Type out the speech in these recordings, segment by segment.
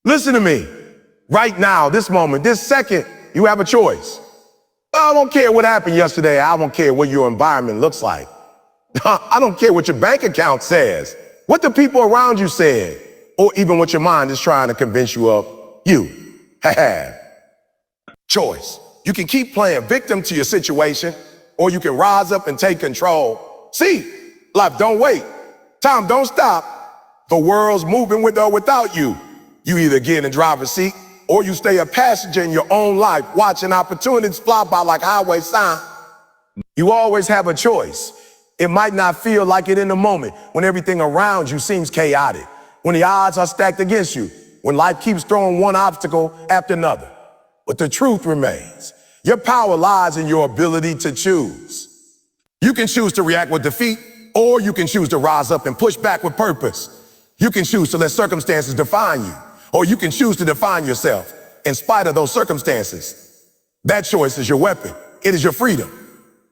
Listen to me. Right now, this moment, this second, you have a choice. I don't care what happened yesterday. I don't care what your environment looks like. I don't care what your bank account says, what the people around you said, or even what your mind is trying to convince you of. You have choice. You can keep playing victim to your situation, or you can rise up and take control. See, life don't wait. Time don't stop. The world's moving with or without you. You either get in the driver's seat or you stay a passenger in your own life, watching opportunities fly by like highway signs. You always have a choice. It might not feel like it in the moment, when everything around you seems chaotic, when the odds are stacked against you, when life keeps throwing one obstacle after another. But the truth remains. Your power lies in your ability to choose. You can choose to react with defeat, or you can choose to rise up and push back with purpose. You can choose to let circumstances define you, or you can choose to define yourself in spite of those circumstances. That choice is your weapon. It is your freedom,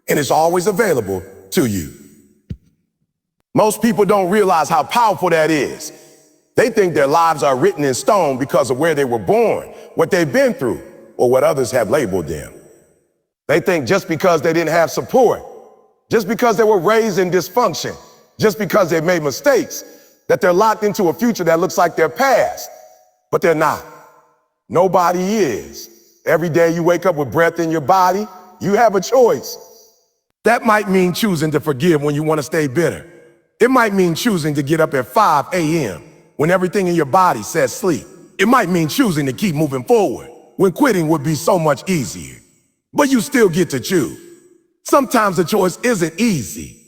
and it's always available to you. Most people don't realize how powerful that is. They think their lives are written in stone because of where they were born, what they've been through, or what others have labeled them. They think just because they didn't have support, just because they were raised in dysfunction, just because they made mistakes, that they're locked into a future that looks like their past. But they're not. Nobody is. Every day you wake up with breath in your body, you have a choice. That might mean choosing to forgive when you want to stay bitter. It might mean choosing to get up at 5 a.m. when everything in your body says sleep. It might mean choosing to keep moving forward when quitting would be so much easier. But you still get to choose. Sometimes the choice isn't easy.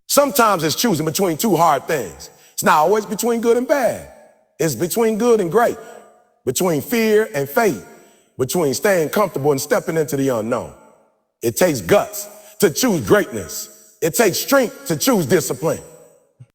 Sometimes it's choosing between two hard things. It's not always between good and bad. It's between good and great, between fear and faith, between staying comfortable and stepping into the unknown. It takes guts to choose greatness. It takes strength to choose discipline.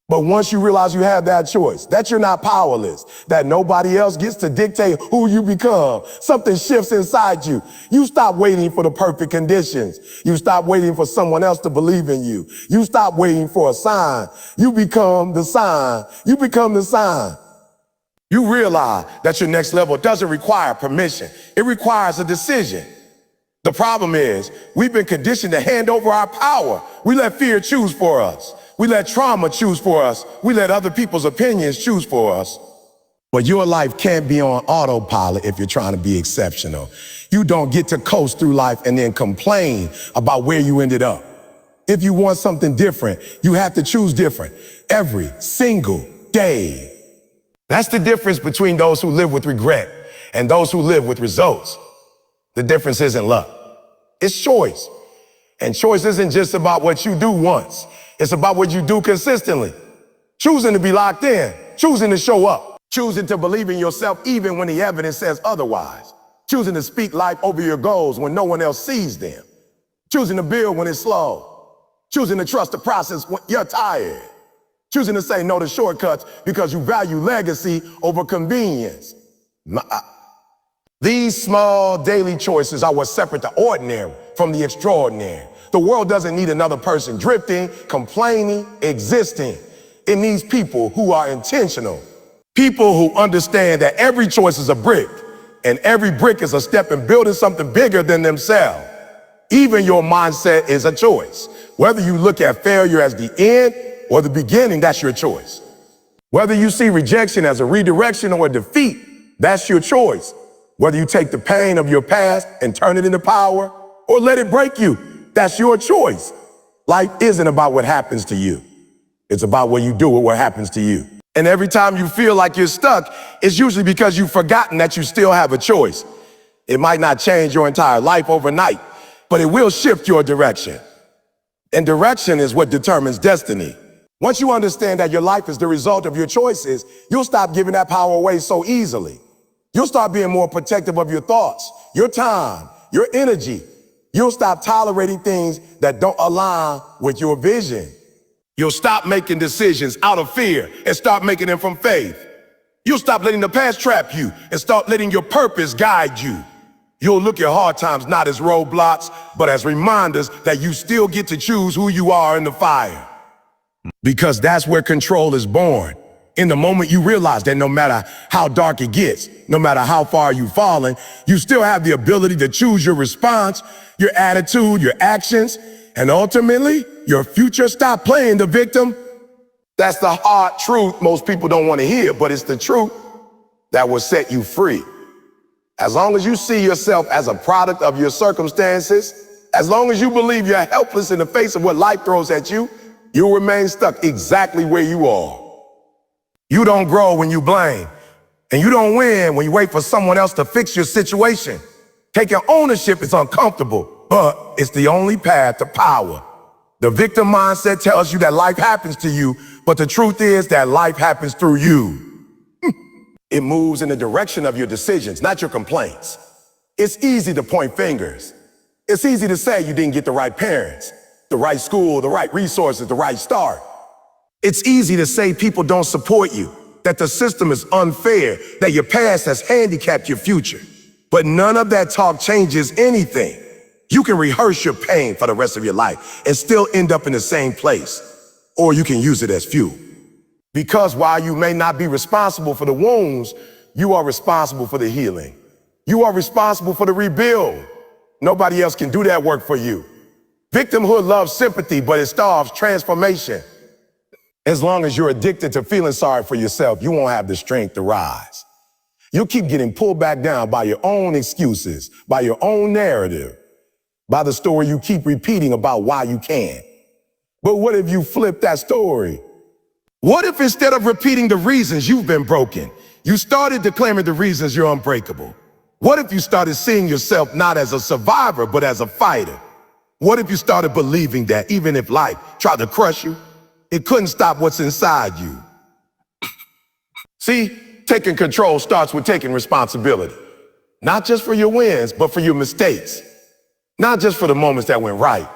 But once you realize you have that choice, that you're not powerless, that nobody else gets to dictate who you become, something shifts inside you. You stop waiting for the perfect conditions. You stop waiting for someone else to believe in you. You stop waiting for a sign. You become the sign. You become the sign. You realize that your next level doesn't require permission. It requires a decision. The problem is, we've been conditioned to hand over our power. We let fear choose for us. We let trauma choose for us. We let other people's opinions choose for us. But your life can't be on autopilot if you're trying to be exceptional. You don't get to coast through life and then complain about where you ended up. If you want something different, you have to choose different every single day. That's the difference between those who live with regret and those who live with results. The difference isn't luck. It's choice. And choice isn't just about what you do once. It's about what you do consistently. Choosing to be locked in, choosing to show up, choosing to believe in yourself even when the evidence says otherwise, choosing to speak life over your goals when no one else sees them, choosing to build when it's slow, choosing to trust the process when you're tired, choosing to say no to shortcuts because you value legacy over convenience. These small daily choices are what separate the ordinary from the extraordinary. The world doesn't need another person drifting, complaining, existing. It needs people who are intentional. People who understand that every choice is a brick, and every brick is a step in building something bigger than themselves. Even your mindset is a choice. Whether you look at failure as the end or the beginning, that's your choice. Whether you see rejection as a redirection or a defeat, that's your choice. Whether you take the pain of your past and turn it into power or let it break you, that's your choice. Life isn't about what happens to you. It's about what you do with what happens to you. And every time you feel like you're stuck, it's usually because you've forgotten that you still have a choice. It might not change your entire life overnight, but it will shift your direction. And direction is what determines destiny. Once you understand that your life is the result of your choices, you'll stop giving that power away so easily. You'll start being more protective of your thoughts, your time, your energy. You'll stop tolerating things that don't align with your vision. You'll stop making decisions out of fear and start making them from faith. You'll stop letting the past trap you and start letting your purpose guide you. You'll look at hard times not as roadblocks, but as reminders that you still get to choose who you are in the fire. Because that's where control is born, In the moment you realize that no matter how dark it gets, no matter how far you've fallen, you still have the ability to choose your response, your attitude, your actions, and ultimately, your future. Stop playing the victim. That's the hard truth most people don't want to hear, but it's the truth that will set you free. As long as you see yourself as a product of your circumstances, as long as you believe you're helpless in the face of what life throws at you, you'll remain stuck exactly where you are. You don't grow when you blame, and you don't win when you wait for someone else to fix your situation. Taking ownership is uncomfortable, but it's the only path to power. The victim mindset tells you that life happens to you, but the truth is that life happens through you. It moves in the direction of your decisions, not your complaints. It's easy to point fingers. It's easy to say you didn't get the right parents, the right school, the right resources, the right start. It's easy to say people don't support you, that the system is unfair, that your past has handicapped your future. But none of that talk changes anything. You can rehearse your pain for the rest of your life and still end up in the same place. Or you can use it as fuel. Because while you may not be responsible for the wounds, you are responsible for the healing. You are responsible for the rebuild. Nobody else can do that work for you. Victimhood loves sympathy, but it starves transformation. As long as you're addicted to feeling sorry for yourself, you won't have the strength to rise. You'll keep getting pulled back down by your own excuses, by your own narrative, by the story you keep repeating about why you can't. But what if you flip that story? What if instead of repeating the reasons you've been broken, you started declaring the reasons you're unbreakable? What if you started seeing yourself not as a survivor, but as a fighter? What if you started believing that even if life tried to crush you, it couldn't stop what's inside you? See, taking control starts with taking responsibility. Not just for your wins, but for your mistakes. Not just for the moments that went right,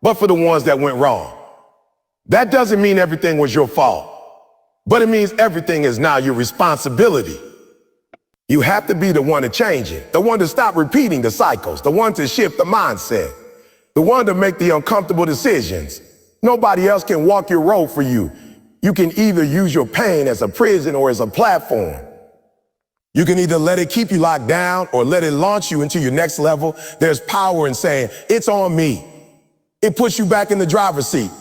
but for the ones that went wrong. That doesn't mean everything was your fault, but it means everything is now your responsibility. You have to be the one to change it, the one to stop repeating the cycles, the one to shift the mindset, the one to make the uncomfortable decisions. Nobody else can walk your road for you. You can either use your pain as a prison or as a platform. You can either let it keep you locked down or let it launch you into your next level. There's power in saying, it's on me. It puts you back in the driver's seat.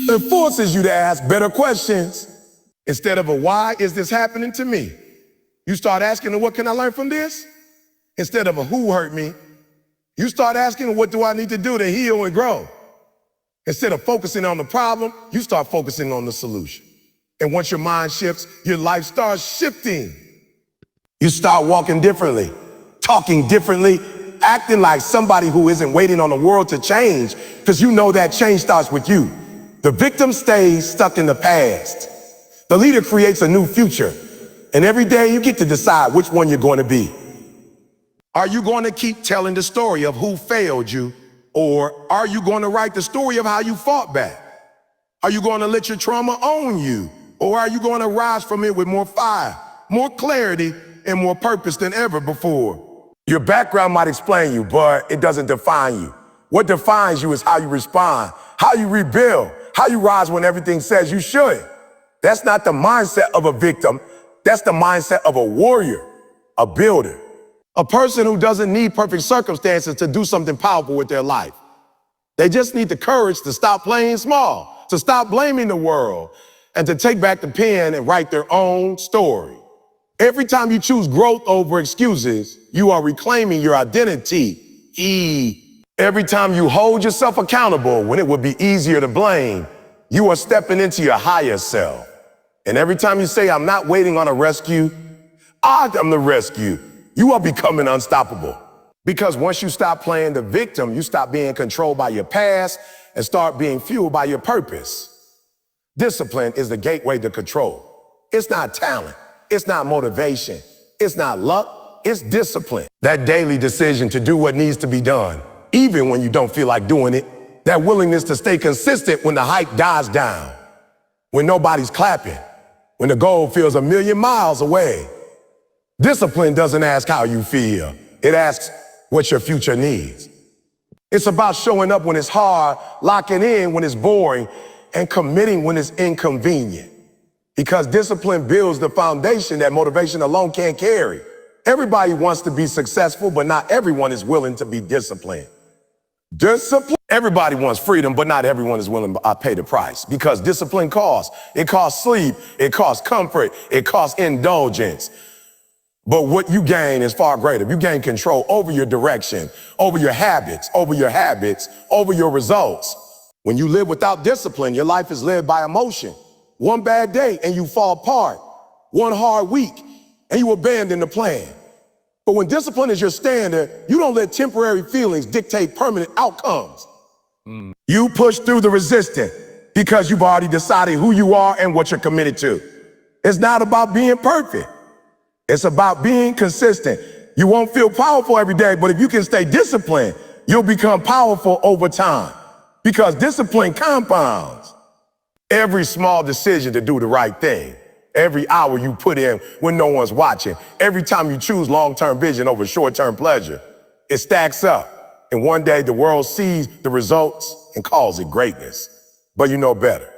It forces you to ask better questions. Instead of a why is this happening to me? You start asking, what can I learn from this? Instead of a who hurt me, you start asking, what do I need to do to heal and grow? Instead of focusing on the problem, you start focusing on the solution. And once your mind shifts, your life starts shifting. You start walking differently, talking differently, acting like somebody who isn't waiting on the world to change, because you know that change starts with you. The victim stays stuck in the past. The leader creates a new future. And every day you get to decide which one you're going to be. Are you going to keep telling the story of who failed you? Or are you going to write the story of how you fought back? Are you going to let your trauma own you? Or are you going to rise from it with more fire, more clarity, and more purpose than ever before? Your background might explain you, but it doesn't define you. What defines you is how you respond, how you rebuild, how you rise when everything says you should. That's not the mindset of a victim. That's the mindset of a warrior, a builder, a person who doesn't need perfect circumstances to do something powerful with their life. They just need the courage to stop playing small, to stop blaming the world, and to take back the pen and write their own story. Every time you choose growth over excuses, you are reclaiming your identity. Every time you hold yourself accountable when it would be easier to blame, you are stepping into your higher self. And every time you say, I'm not waiting on a rescue, I am the rescue, you are becoming unstoppable. Because once you stop playing the victim, you stop being controlled by your past and start being fueled by your purpose. Discipline is the gateway to control. It's not talent. It's not motivation. It's not luck. It's discipline. That daily decision to do what needs to be done, even when you don't feel like doing it. That willingness to stay consistent when the hype dies down, when nobody's clapping, when the goal feels a million miles away. Discipline doesn't ask how you feel. It asks what your future needs. It's about showing up when it's hard, locking in when it's boring, and committing when it's inconvenient. Because discipline builds the foundation that motivation alone can't carry. Everybody wants to be successful, but not everyone is willing to be disciplined. Discipline. Everybody wants freedom, but not everyone is willing to pay the price. Because discipline costs. It costs sleep. It costs comfort. It costs indulgence. But what you gain is far greater. You gain control over your direction, over your habits, over your results. When you live without discipline, your life is led by emotion. One bad day and you fall apart. One hard week and you abandon the plan. But when discipline is your standard, you don't let temporary feelings dictate permanent outcomes. You push through the resistance because you've already decided who you are and what you're committed to. It's not about being perfect. It's about being consistent. You won't feel powerful every day, but if you can stay disciplined, you'll become powerful over time. Because discipline compounds. Every small decision to do the right thing, every hour you put in when no one's watching, every time you choose long-term vision over short-term pleasure, it stacks up. And one day the world sees the results and calls it greatness. But you know better.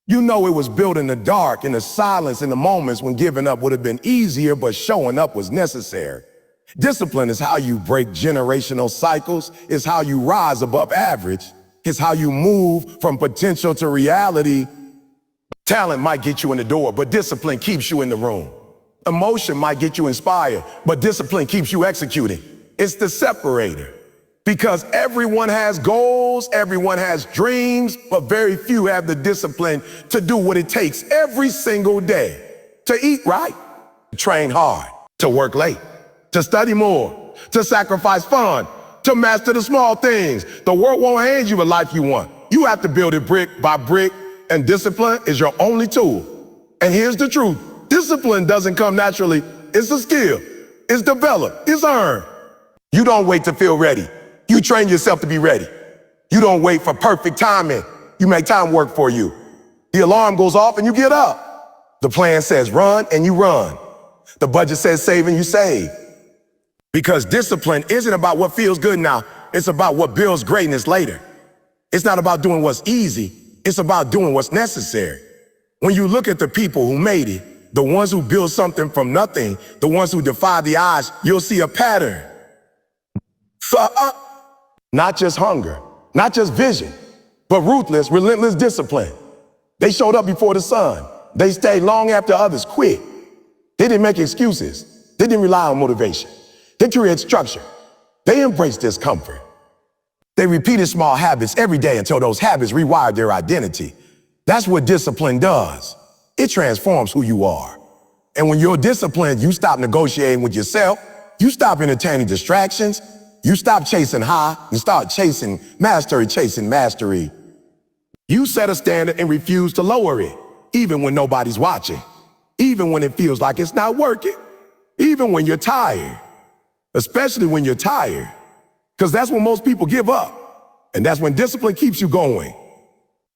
You know it was built in the dark, in the silence, in the moments when giving up would have been easier, but showing up was necessary. Discipline is how you break generational cycles. It's how you rise above average. It's how you move from potential to reality. Talent might get you in the door, but discipline keeps you in the room. Emotion might get you inspired, but discipline keeps you executing. It's the separator. Because everyone has goals, everyone has dreams, but very few have the discipline to do what it takes every single day. To eat right, to train hard, to work late, to study more, to sacrifice fun, to master the small things. The world won't hand you a life you want. You have to build it brick by brick, and discipline is your only tool. And here's the truth. Discipline doesn't come naturally. It's a skill. It's developed. It's earned. You don't wait to feel ready. You train yourself to be ready. You don't wait for perfect timing. You make time work for you. The alarm goes off and you get up. The plan says run and you run. The budget says save and you save. Because discipline isn't about what feels good now. It's about what builds greatness later. It's not about doing what's easy. It's about doing what's necessary. When you look at the people who made it, the ones who built something from nothing, the ones who defy the odds, you'll see a pattern. Not just hunger, not just vision, but ruthless, relentless discipline. They showed up before the sun. They stayed long after others quit. They didn't make excuses. They didn't rely on motivation. They created structure. They embraced discomfort. They repeated small habits every day until those habits rewired their identity. That's what discipline does. It transforms who you are. And when you're disciplined, you stop negotiating with yourself. You stop entertaining distractions. You stop chasing high, you start chasing mastery. You set a standard and refuse to lower it, even when nobody's watching, even when it feels like it's not working, even when you're tired, especially when you're tired, because that's when most people give up, and that's when discipline keeps you going.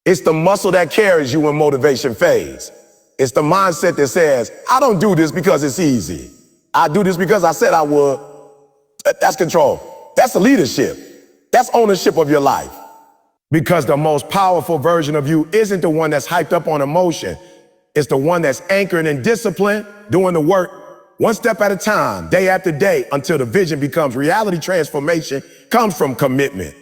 It's the muscle that carries you when motivation fades. It's the mindset that says, I don't do this because it's easy. I do this because I said I would. That's control. That's the leadership. That's ownership of your life. Because the most powerful version of you isn't the one that's hyped up on emotion. It's the one that's anchored in discipline, doing the work, one step at a time, day after day, until the vision becomes reality. Transformation comes from commitment.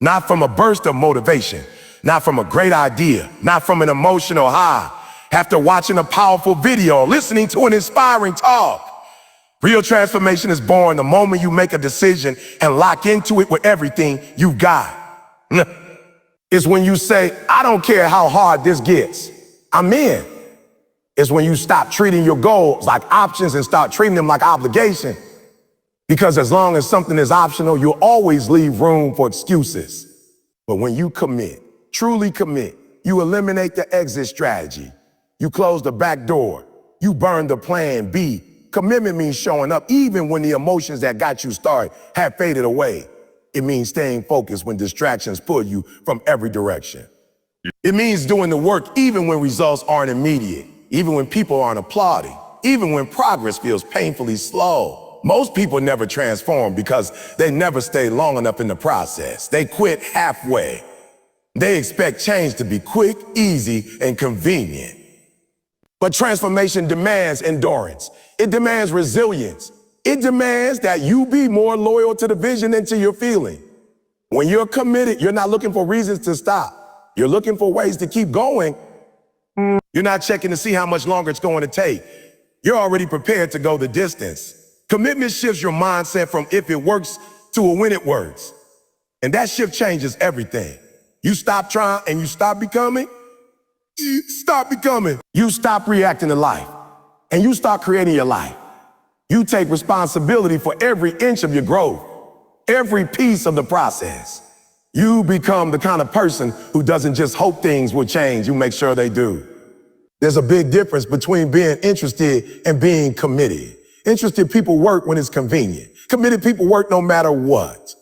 Not from a burst of motivation, not from a great idea, not from an emotional high. After watching a powerful video, listening to an inspiring talk. Real transformation is born the moment you make a decision and lock into it with everything you've got. It's when you say, I don't care how hard this gets, I'm in. It's when you stop treating your goals like options and start treating them like obligation. Because as long as something is optional, you'll always leave room for excuses. But when you commit, truly commit, you eliminate the exit strategy. You close the back door. You burn the plan B. Commitment means showing up even when the emotions that got you started have faded away. It means staying focused when distractions pull you from every direction. It means doing the work even when results aren't immediate, even when people aren't applauding, even when progress feels painfully slow. Most people never transform because they never stay long enough in the process. They quit halfway. They expect change to be quick, easy, and convenient. But transformation demands endurance. It demands resilience. It demands that you be more loyal to the vision than to your feeling. When you're committed, you're not looking for reasons to stop. You're looking for ways to keep going. You're not checking to see how much longer it's going to take. You're already prepared to go the distance. Commitment shifts your mindset from if it works to a when it works. And that shift changes everything. You stop trying and you stop becoming. You stop becoming. You stop reacting to life and you start creating your life. You take responsibility for every inch of your growth, every piece of the process. You become the kind of person who doesn't just hope things will change, you make sure they do. There's a big difference between being interested and being committed. Interested people work when it's convenient. Committed people work no matter what.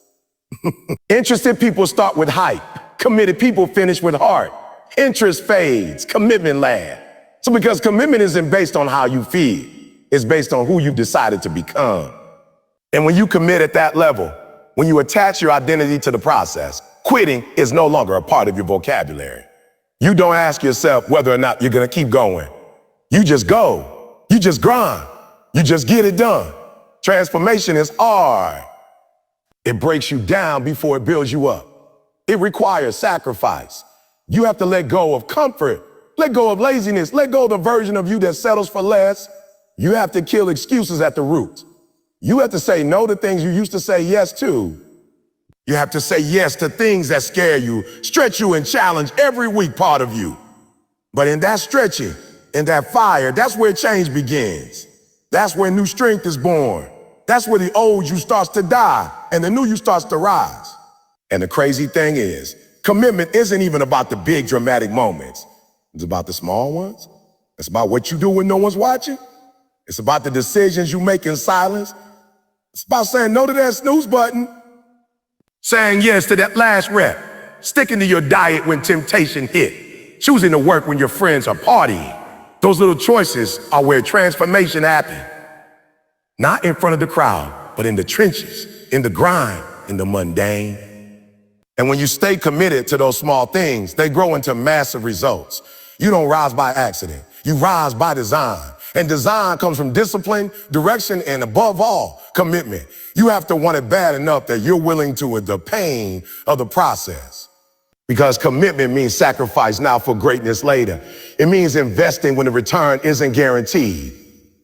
Interested people start with hype. Committed people finish with heart. Interest fades, commitment lasts. So because commitment isn't based on how you feel, it's based on who you've decided to become. And when you commit at that level, when you attach your identity to the process, quitting is no longer a part of your vocabulary. You don't ask yourself whether or not you're gonna keep going. You just go. You just grind. You just get it done. Transformation is hard. It breaks you down before it builds you up. It requires sacrifice. You have to let go of comfort, let go of laziness, let go of the version of you that settles for less. You have to kill excuses at the root. You have to say no to things you used to say yes to. You have to say yes to things that scare you, stretch you, and challenge every weak part of you. But in that stretching, in that fire, that's where change begins. That's where new strength is born. That's where the old you starts to die and the new you starts to rise. And the crazy thing is, commitment isn't even about the big dramatic moments. It's about the small ones. It's about what you do when no one's watching. It's about the decisions you make in silence. It's about saying no to that snooze button, saying yes to that last rep, sticking to your diet when temptation hit, choosing to work when your friends are partying. Those little choices are where transformation happens. Not in front of the crowd, but in the trenches, in the grind, in the mundane. And when you stay committed to those small things, they grow into massive results. You don't rise by accident. You rise by design. And design comes from discipline, direction, and above all, commitment. You have to want it bad enough that you're willing to endure the pain of the process. Because commitment means sacrifice now for greatness later. It means investing when the return isn't guaranteed.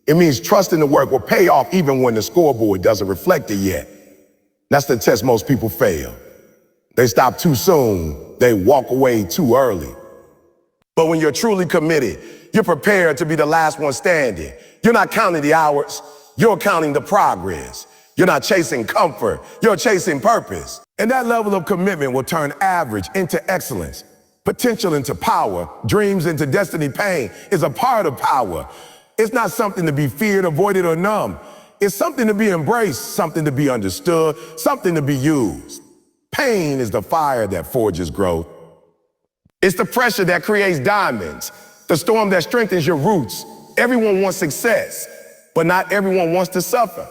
It means trusting the work will pay off even when the scoreboard doesn't reflect it yet. That's the test most people fail. They stop too soon. They walk away too early. But when you're truly committed, you're prepared to be the last one standing. You're not counting the hours. You're counting the progress. You're not chasing comfort. You're chasing purpose. And that level of commitment will turn average into excellence, potential into power, dreams into destiny. Pain is a part of power. It's not something to be feared, avoided, or numb. It's something to be embraced, something to be understood, something to be used. Pain is the fire that forges growth. It's the pressure that creates diamonds, the storm that strengthens your roots. Everyone wants success, but not everyone wants to suffer.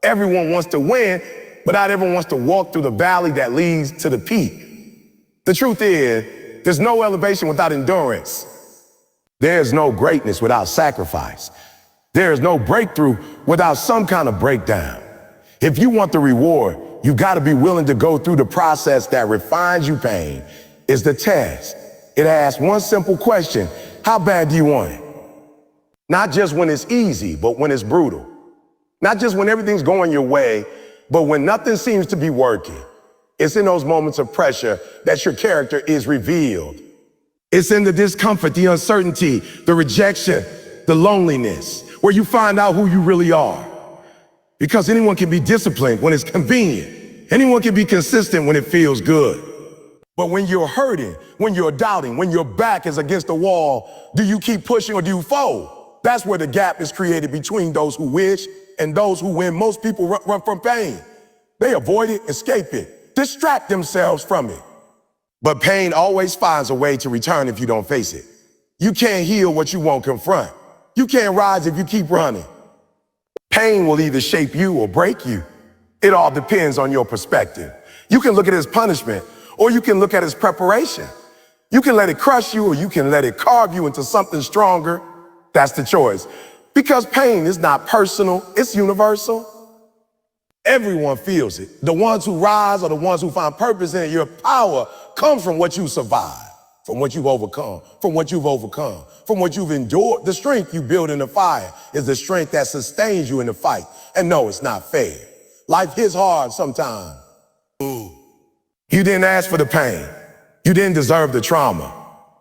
Everyone wants to win, but not everyone wants to walk through the valley that leads to the peak. The truth is, there's no elevation without endurance. There's no greatness without sacrifice. There is no breakthrough without some kind of breakdown. If you want the reward, you've got to be willing to go through the process that refines you. Pain is the test. It asks one simple question: how bad do you want it? Not just when it's easy, but when it's brutal. Not just when everything's going your way, but when nothing seems to be working. It's in those moments of pressure that your character is revealed. It's in the discomfort, the uncertainty, the rejection, the loneliness, where you find out who you really are. Because anyone can be disciplined when it's convenient. Anyone can be consistent when it feels good. But when you're hurting, when you're doubting, when your back is against the wall, do you keep pushing or do you fold? That's where the gap is created between those who wish and those who win. Most people run from pain. They avoid it, escape it, distract themselves from it. But pain always finds a way to return if you don't face it. You can't heal what you won't confront. You can't rise if you keep running. Pain will either shape you or break you. It all depends on your perspective. You can look at it as punishment, or you can look at it as preparation. You can let it crush you, or you can let it carve you into something stronger. That's the choice. Because pain is not personal, it's universal. Everyone feels it. The ones who rise are the ones who find purpose in it. Your power comes from what you survive, from what you've overcome, from what you've endured. The strength you build in the fire is the strength that sustains you in the fight. And no, it's not fair. Life hits hard sometimes. Ooh. You didn't ask for the pain. You didn't deserve the trauma.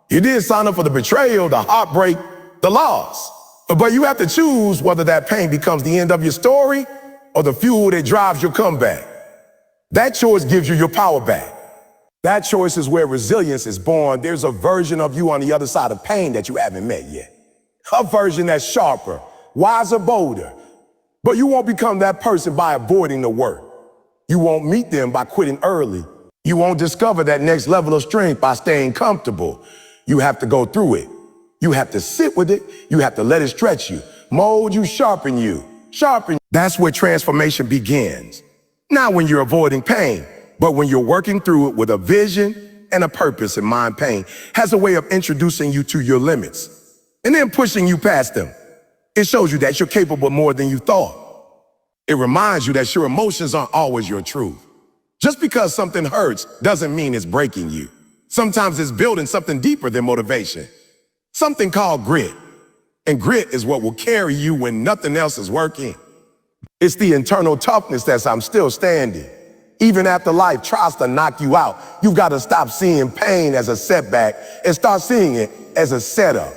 You didn't sign up for the betrayal, the heartbreak, the loss. But you have to choose whether that pain becomes the end of your story or the fuel that drives your comeback. That choice gives you your power back. That choice is where resilience is born. There's a version of you on the other side of pain that you haven't met yet. A version that's sharper, wiser, bolder. But you won't become that person by avoiding the work. You won't meet them by quitting early. You won't discover that next level of strength by staying comfortable. You have to go through it. You have to sit with it. You have to let it stretch you, mold you, sharpen you. That's where transformation begins. Not when you're avoiding pain, but when you're working through it with a vision and a purpose in mind. Pain has a way of introducing you to your limits and then pushing you past them. It shows you that you're capable more than you thought. It reminds you that your emotions aren't always your truth. Just because something hurts doesn't mean it's breaking you. Sometimes it's building something deeper than motivation, something called grit. And grit is what will carry you when nothing else is working. It's the internal toughness that's I'm still standing. Even after life tries to knock you out, you've got to stop seeing pain as a setback and start seeing it as a setup.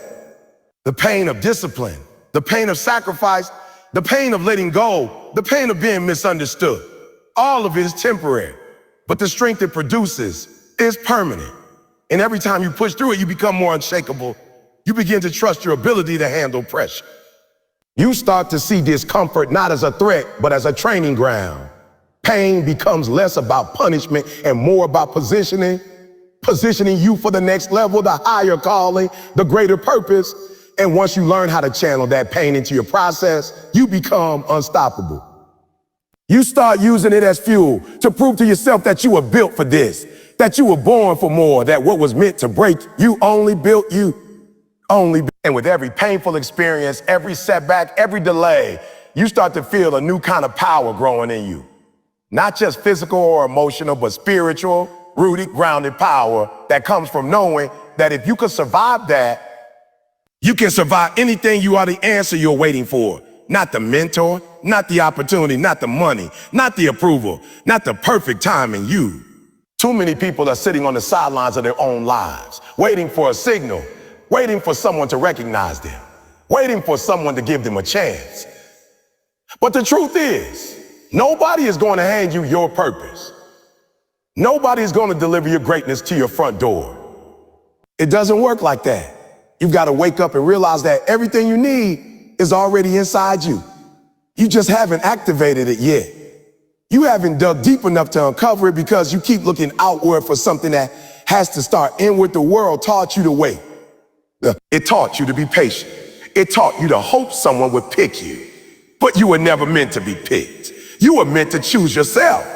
The pain of discipline, the pain of sacrifice, the pain of letting go, the pain of being misunderstood. All of it is temporary, but the strength it produces is permanent. And every time you push through it, you become more unshakable. You begin to trust your ability to handle pressure. You start to see discomfort not as a threat, but as a training ground. Pain becomes less about punishment and more about positioning you for the next level, the higher calling, the greater purpose. And once you learn how to channel that pain into your process, you become unstoppable. You start using it as fuel to prove to yourself that you were built for this, that you were born for more, that what was meant to break you only built you. And with every painful experience, every setback, every delay, you start to feel a new kind of power growing in you. Not just physical or emotional, but spiritual, rooted, grounded power that comes from knowing that if you could survive that, you can survive anything. You are the answer you're waiting for. Not the mentor, not the opportunity, not the money, not the approval, not the perfect timing. You. Too many people are sitting on the sidelines of their own lives, waiting for a signal, waiting for someone to recognize them, waiting for someone to give them a chance. But the truth is, nobody is going to hand you your purpose. Nobody is going to deliver your greatness to your front door. It doesn't work like that. You've got to wake up and realize that everything you need is already inside you. You just haven't activated it yet. You haven't dug deep enough to uncover it because you keep looking outward for something that has to start inward. The world taught you to wait. It taught you to be patient. It taught you to hope someone would pick you. But you were never meant to be picked. You were meant to choose yourself.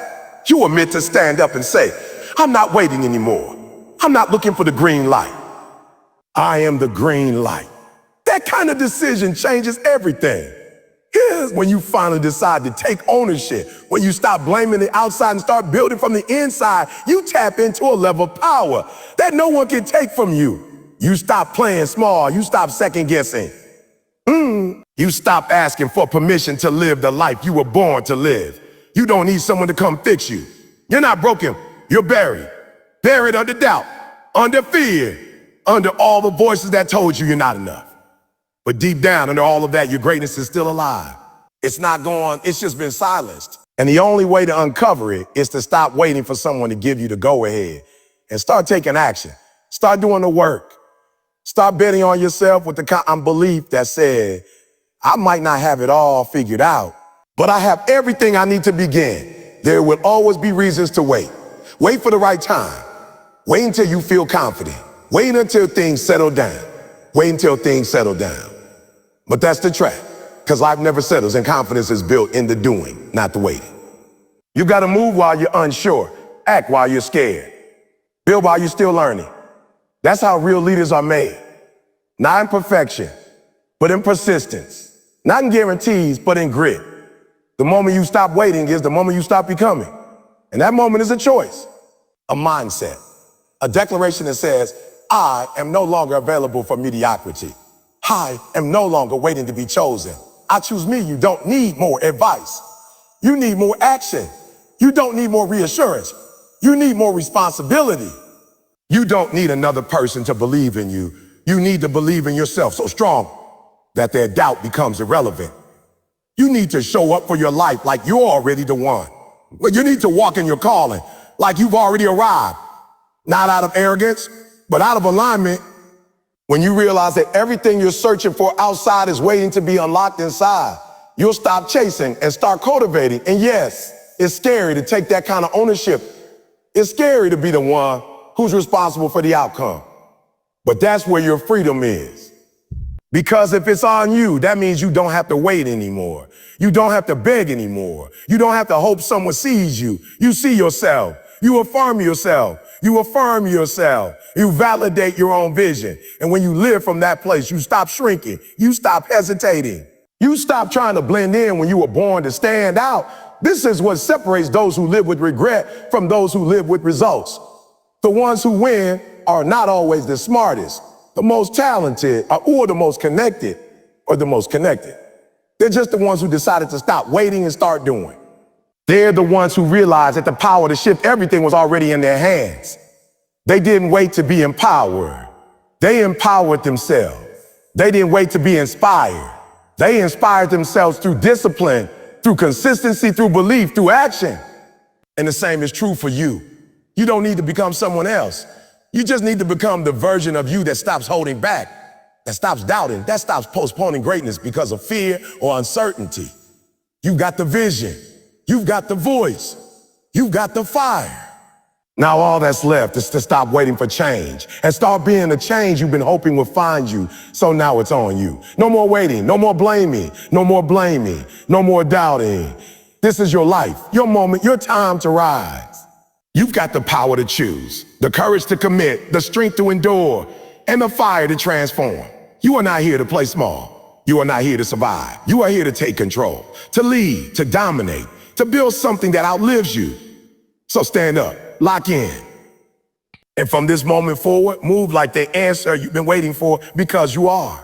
You were meant to stand up and say, I'm not waiting anymore. I'm not looking for the green light. I am the green light. That kind of decision changes everything. Here's when you finally decide to take ownership. When you stop blaming the outside and start building from the inside, you tap into a level of power that no one can take from you. You stop playing small. You stop second guessing. You stop asking for permission to live the life you were born to live. You don't need someone to come fix you. You're not broken. You're buried. Buried under doubt, under fear, under all the voices that told you you're not enough. But deep down under all of that, your greatness is still alive. It's not gone. It's just been silenced. And the only way to uncover it is to stop waiting for someone to give you the go-ahead and start taking action. Start doing the work. Start betting on yourself with the kind of belief that said, I might not have it all figured out, but I have everything I need to begin. There will always be reasons to wait. Wait for the right time. Wait until you feel confident. Wait until things settle down. Wait until things settle down. But that's the trap, because life never settles and confidence is built in the doing, not the waiting. You got to move while you're unsure. Act while you're scared. Build while you're still learning. That's how real leaders are made. Not in perfection, but in persistence. Not in guarantees, but in grit. The moment you stop waiting is the moment you stop becoming. And that moment is a choice, a mindset, a declaration that says, I am no longer available for mediocrity. I am no longer waiting to be chosen. I choose me. You don't need more advice. You need more action. You don't need more reassurance. You need more responsibility. You don't need another person to believe in you. You need to believe in yourself so strong that their doubt becomes irrelevant. You need to show up for your life like you're already the one. You need to walk in your calling like you've already arrived, not out of arrogance, but out of alignment. When you realize that everything you're searching for outside is waiting to be unlocked inside, you'll stop chasing and start cultivating. And yes, it's scary to take that kind of ownership. It's scary to be the one who's responsible for the outcome. But that's where your freedom is. Because if it's on you, that means you don't have to wait anymore. You don't have to beg anymore. You don't have to hope someone sees you. You see yourself. You affirm yourself. You affirm yourself. You validate your own vision. And when you live from that place, you stop shrinking. You stop hesitating. You stop trying to blend in when you were born to stand out. This is what separates those who live with regret from those who live with results. The ones who win are not always the smartest, the most talented, or the most connected, or the most connected. They're just the ones who decided to stop waiting and start doing. They're the ones who realized that the power to shift everything was already in their hands. They didn't wait to be empowered. They empowered themselves. They didn't wait to be inspired. They inspired themselves through discipline, through consistency, through belief, through action. And the same is true for you. You don't need to become someone else. You just need to become the version of you that stops holding back, that stops doubting, that stops postponing greatness because of fear or uncertainty. You've got the vision. You've got the voice. You've got the fire. Now all that's left is to stop waiting for change and start being the change you've been hoping would find you. So now it's on you. No more waiting, no more blaming, no more blaming, no more doubting. This is your life, your moment, your time to rise. You've got the power to choose, the courage to commit, the strength to endure, and the fire to transform. You are not here to play small. You are not here to survive. You are here to take control, to lead, to dominate, to build something that outlives you. So stand up, lock in. And from this moment forward, move like the answer you've been waiting for, because you are.